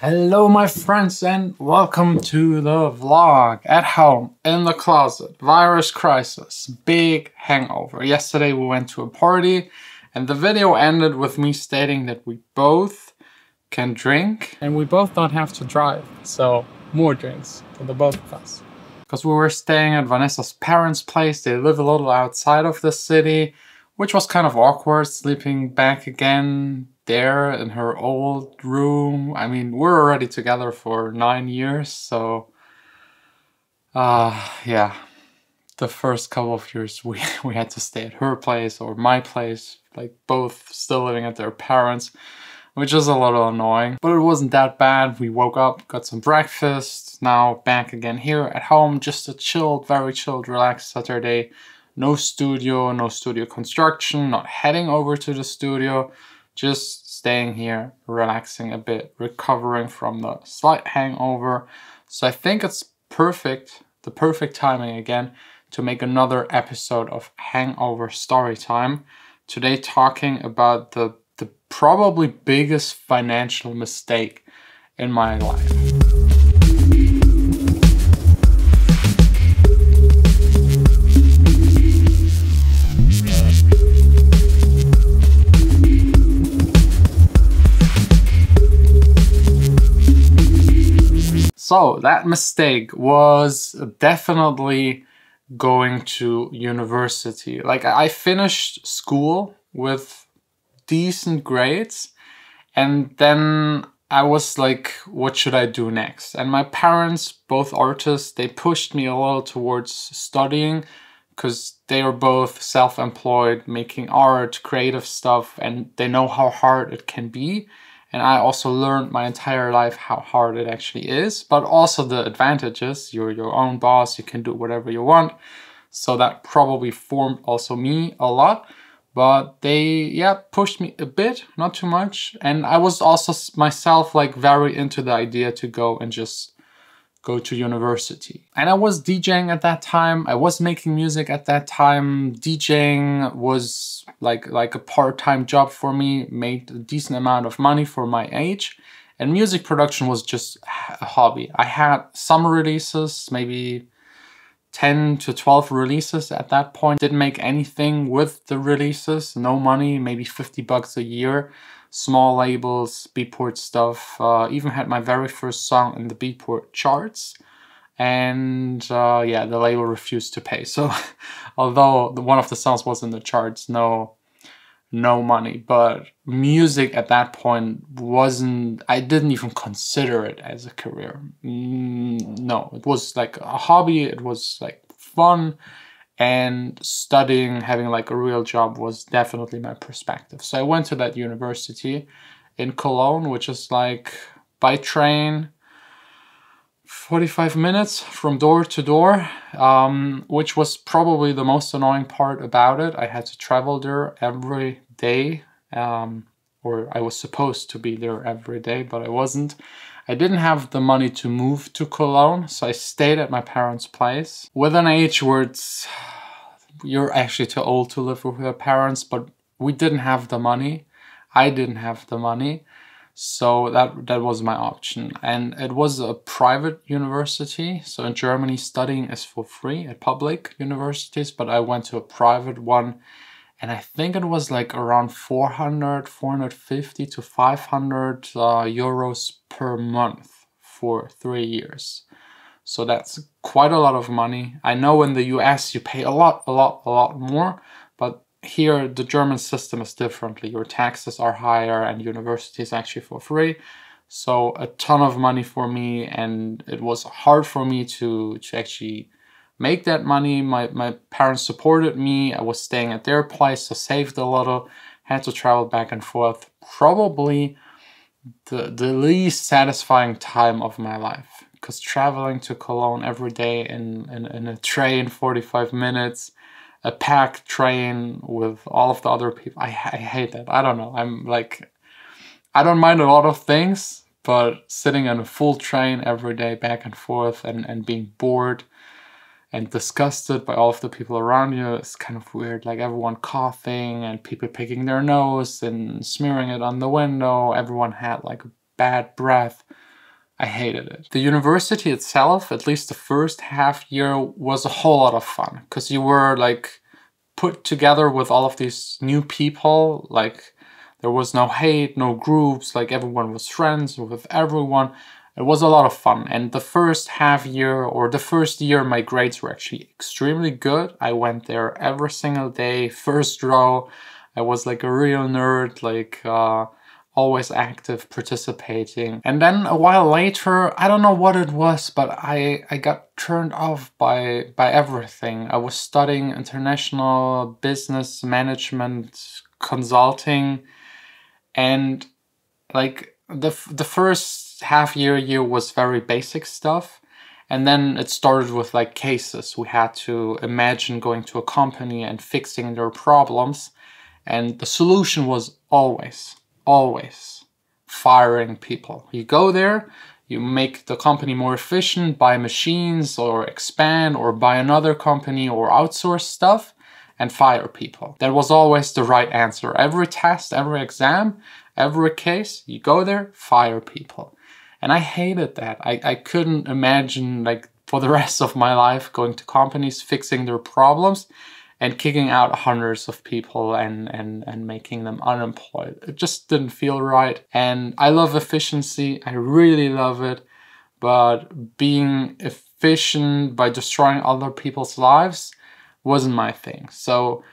Hello my friends and welcome to the vlog. At home, in the closet, virus crisis, big hangover. Yesterday we went to a party and the video ended with me stating that we both can drink and we both don't have to drive, so more drinks for the both of us. Because we were staying at Vanessa's parents' place. They live a little outside of the city, which was kind of awkward, sleeping back again there in her old room. I mean, we're already together for 9 years, so yeah, the first couple of years we had to stay at her place or my place, like both still living at their parents, which is a little annoying, but it wasn't that bad. We woke up, got some breakfast, now back again here at home. Just a chilled, very chilled, relaxed Saturday. No studio construction, not heading over to the studio, just staying here, relaxing a bit, recovering from the slight hangover. So I think it's perfect, the perfect timing again, to make another episode of Hangover Story Time. Today talking about the probably biggest financial mistake in my life. So that mistake was definitely going to university. Like, I finished school with decent grades and then I was like, what should I do next? And my parents, both artists, they pushed me a little towards studying because they are both self-employed, making art, creative stuff, and they know how hard it can be. And I also learned my entire life how hard it actually is, but also the advantages. You're your own boss, you can do whatever you want. So that probably formed also me a lot. But they, pushed me a bit, not too much. And I was also myself like very into the idea to go and just go to university. And I was DJing at that time. I was making music at that time. DJing was like a part-time job for me, made a decent amount of money for my age. And music production was just a hobby. I had some releases, maybe 10 to 12 releases at that point. Didn't make anything with the releases, no money, maybe 50 bucks a year. Small labels, Beatport stuff. Even had my very first song in the Beatport charts. And yeah, the label refused to pay. So although one of the songs was in the charts, no money. But music at that point wasn't, I didn't even consider it as a career. No, it was like a hobby, it was like fun, and studying, having like a real job was definitely my perspective. So I went to that university in Cologne, which is like by train 45 minutes from door to door, which was probably the most annoying part about it. I had to travel there every day, or I was supposed to be there every day, but I wasn't. I didn't have the money to move to Cologne, so I stayed at my parents' place. With an age where you're actually too old to live with your parents, but we didn't have the money. I didn't have the money. So that was my option. And it was a private university. So in Germany, studying is for free at public universities, but I went to a private one. And I think it was like around 450 to 500 euros per month for 3 years. So that's quite a lot of money. I know in the US you pay a lot more, but here the German system is differently. Your taxes are higher and university is actually for free. So a ton of money for me, and it was hard for me to actually make that money. My parents supported me. I was staying at their place, so saved a little, had to travel back and forth. Probably the least satisfying time of my life, because traveling to Cologne every day in a train, 45 minutes, a packed train with all of the other people, I hate that. I don't know. I'm like, I don't mind a lot of things, but sitting in a full train every day back and forth and being bored and disgusted by all of the people around you is kind of weird. Like everyone coughing and people picking their nose and smearing it on the window. Everyone had like bad breath. I hated it. The university itself, at least the first half year, was a whole lot of fun because you were like put together with all of these new people. Like there was no hate, no groups, like everyone was friends with everyone. It was a lot of fun. And the first half year or the first year, my grades were actually extremely good. I went there every single day, first row. I was like a real nerd, like always active, participating. And then a while later, I don't know what it was, but I got turned off by everything. I was studying international business management consulting, and like the first half year was very basic stuff. And then it started with like cases. We had to imagine going to a company and fixing their problems. And the solution was always firing people. You go there, you make the company more efficient, buy machines or expand or buy another company or outsource stuff and fire people. That was always the right answer. Every test, every exam, every case, you go there, fire people. And I hated that. I couldn't imagine like for the rest of my life going to companies, fixing their problems and kicking out hundreds of people and making them unemployed. It just didn't feel right. And I love efficiency, I really love it, but being efficient by destroying other people's lives wasn't my thing. So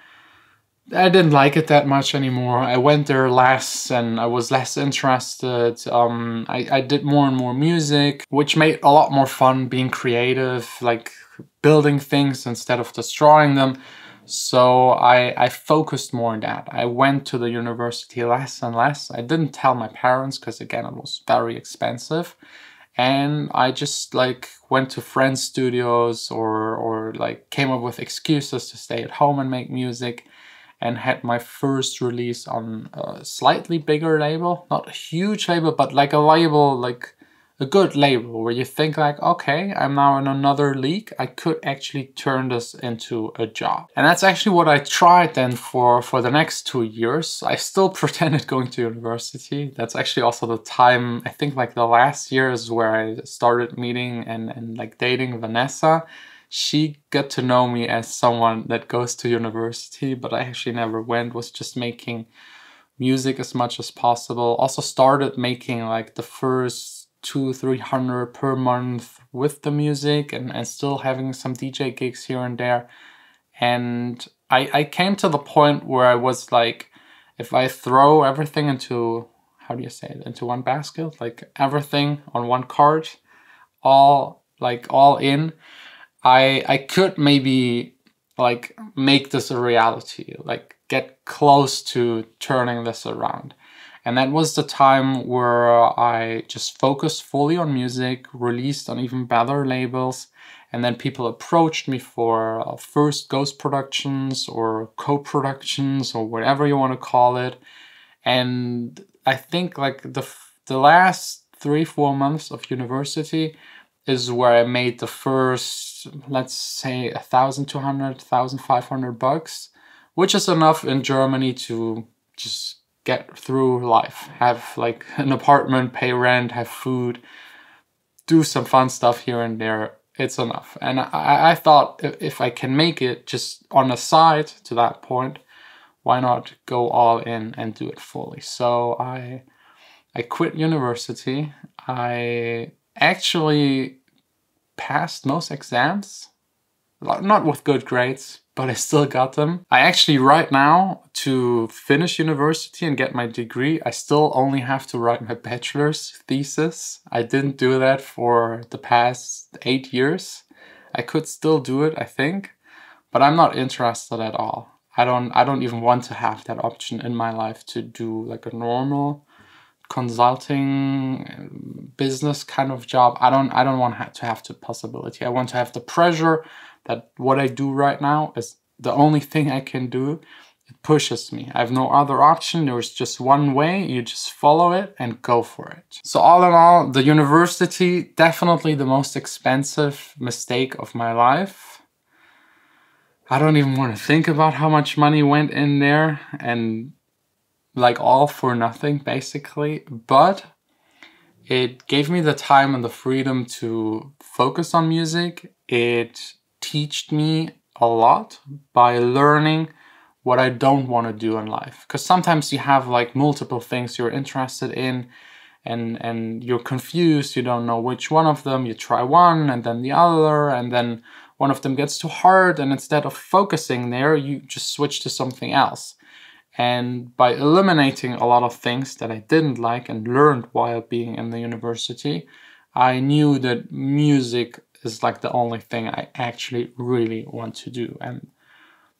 I didn't like it that much anymore. I went there less and I was less interested. I did more and more music, which made a lot more fun, being creative, like building things instead of destroying them. So I focused more on that. I went to the university less and less. I didn't tell my parents because again, it was very expensive. And I just like went to friends' studios or like came up with excuses to stay at home and make music, and had my first release on a slightly bigger label, not a huge label, but like a label, like a good label where you think like, okay, I'm now in another league. I could actually turn this into a job. And that's actually what I tried then for the next 2 years. I still pretended going to university. That's actually also the time, I think like the last year is where I started meeting and like dating Vanessa. She got to know me as someone that goes to university, but I actually never went, was just making music as much as possible. Also started making like the first 200-300 per month with the music and still having some DJ gigs here and there. And I came to the point where I was like, if I throw everything into, how do you say it, into one basket, like everything on one cart, all in, I could maybe like make this a reality, like get close to turning this around. And that was the time where I just focused fully on music, released on even better labels, and then people approached me for first ghost productions or co-productions or whatever you want to call it. And I think like the last 3-4 months of university is where I made the first, let's say, 1,200, 1,500 bucks, which is enough in Germany to just get through life, have like an apartment, pay rent, have food, do some fun stuff here and there. It's enough. And I thought if I can make it just on the side to that point, why not go all in and do it fully? So I quit university. I actually passed most exams, not with good grades, but I still got them. I actually right now, to finish university and get my degree, I still only have to write my bachelor's thesis. I didn't do that for the past 8 years. I could still do it, I think, but I'm not interested at all. I don't even want to have that option in my life to do like a normal consulting business kind of job. I don't want to have the possibility. I want to have the pressure that what I do right now is the only thing I can do. It pushes me. I have no other option. There's just one way. You just follow it and go for it. So all in all, the university, definitely the most expensive mistake of my life. I don't even want to think about how much money went in there, and like all for nothing basically. But It gave me the time and the freedom to focus on music. It taught me a lot by learning what I don't want to do in life. Because sometimes you have like multiple things you're interested in, and you're confused, you don't know which one of them. You try one and then the other, and then one of them gets too hard, and instead of focusing there, you just switch to something else. And by eliminating a lot of things that I didn't like and learned while being in the university, I knew that music is like the only thing I actually really want to do. And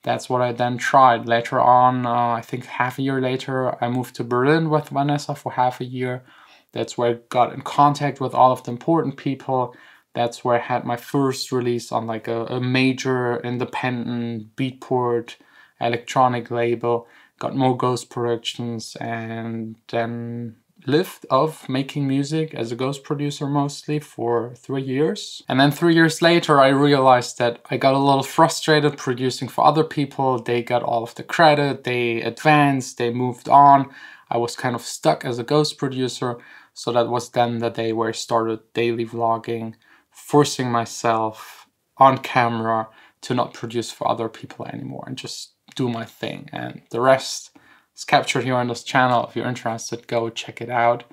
that's what I then tried. Later on, I think half a year later, I moved to Berlin with Vanessa for half a year. That's where I got in contact with all of the important people. That's where I had my first release on like a major independent beatport electronic label. Got more ghost productions, and then lived off making music as a ghost producer mostly for 3 years. And then 3 years later, I realized that I got a little frustrated producing for other people. They got all of the credit, they advanced, they moved on. I was kind of stuck as a ghost producer. So that was then the day where I started daily vlogging, forcing myself on camera to not produce for other people anymore and just do my thing. And the rest is captured here on this channel. If you're interested, go check it out.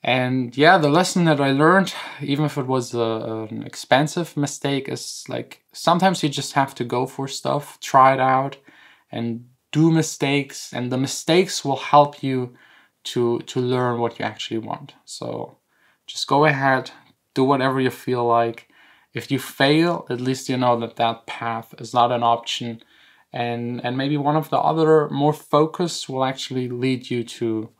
And yeah, the lesson that I learned, even if it was an expensive mistake, is like sometimes you just have to go for stuff, try it out, and do mistakes. And the mistakes will help you to learn what you actually want. So just go ahead, do whatever you feel like. If you fail, at least you know that that path is not an option. And maybe one of the other more focus will actually lead you to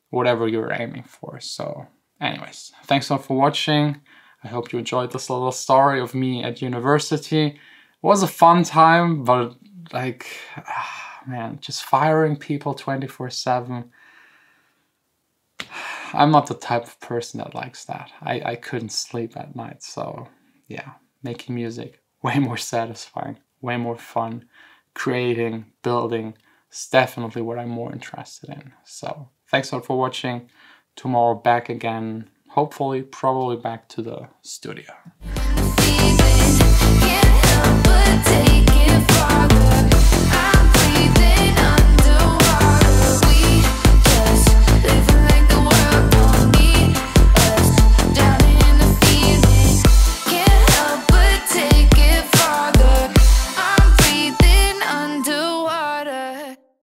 whatever you're aiming for. So anyways, thanks a lot for watching. I hope you enjoyed this little story of me at university. It was a fun time, but like, man, just firing people 24/7. I'm not the type of person that likes that. I couldn't sleep at night. So yeah, making music, way more satisfying, way more fun. Creating, building is definitely what I'm more interested in. So thanks a lot for watching. Tomorrow back again, hopefully, probably back to the studio.